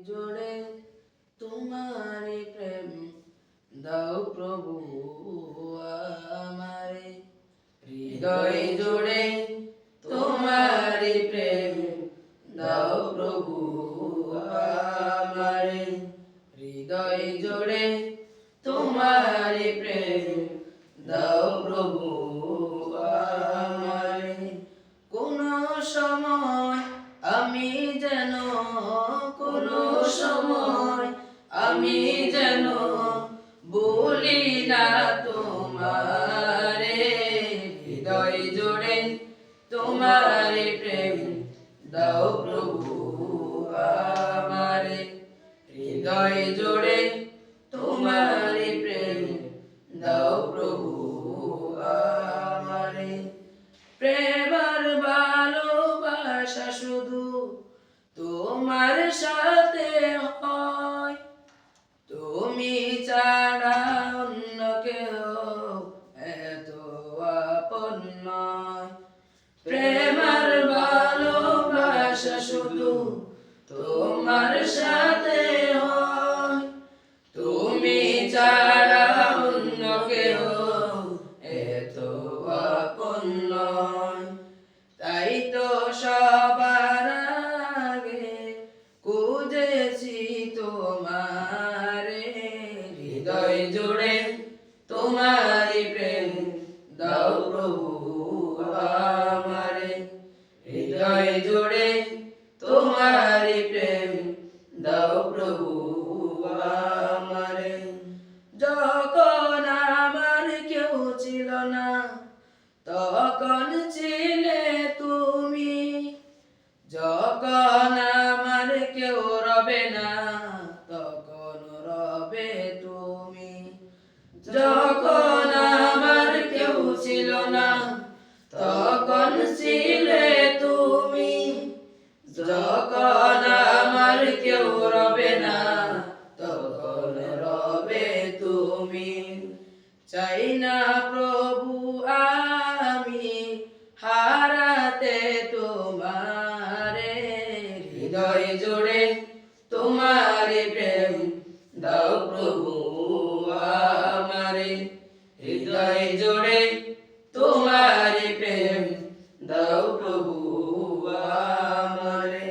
জোড়ে তোমারি প্রেম দাও প্রভু আমারে, হৃদয় জোড়ে তোমারি প্রেম দাও প্রভু আমারে, হৃদয় জোড়ে তোমারি প্রেম দাও প্রভু আমারে। কোন সময় আমি যেন আমি যেন বলি না তোমারে, হৃদয় জোড়ে তোমারে প্রেম দাও প্রভু আমারে, হৃদয় জোড়ে তোমারে প্রেম দাও প্রভু আমারে। প্রেম আর ভালোবাসা শুধু তোমার সাথে হয়, তুমি ছাড়া অন্য কেউ এত আপন নয়। প্রেম আর ভালোবাসা শুধু তোমার সাথে হয়, তুমি ছাড়া অন্য কেউ এত আপন নয়। তাই তো সবার আগে খুঁজেছি তোমারে, হৃদয় জোড়ে তোমারি প্রেম দাও প্রভু আমারে, হৃদয় জোড়ে তোমারি প্রেম দাও প্রভু আমারে। যখন আমার কেউ ছিল না তখন ছিলে তুমি, যখন আমার কেউ রবে না তখন রবে তুমি, যখন আমার কেউ ছিল না তখন ছিলে তুমি, যখন আমার কেউ রবে না তখন রবে তুমি। চাই না প্রভু আমি হারাতে তোমারে, হৃদয় জোড়ে তোমারে প্রেম দাও প্রভু আমারে, হৃদয় জোড়ে তোমারে প্রেম দাও প্রভু আমারে।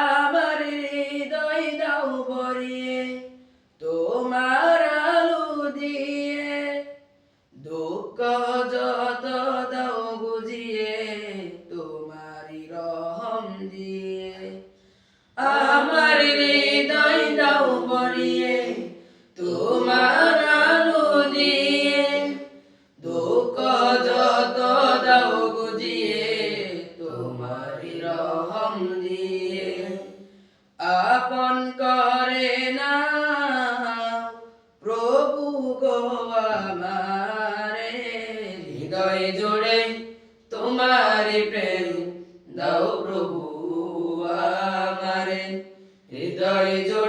আমার হৃদয় দাও ভরিয়ে তোমার আলো দিয়ে, দুঃখ যত দাও বুঝিয়ে তোমারি রহম দিয়ে। আমার হৃদয় দাও ভরিয়ে তোমার আলো দিয়ে, দুঃখ যত দাও বুঝিয়ে তোমারি রহম দিয়ে। আপন করে না প্রভু গো আমারে, হৃদয় জোড়ে তোমারি প্রেম দাও প্রভু আমারে, হৃদয় জোড়ে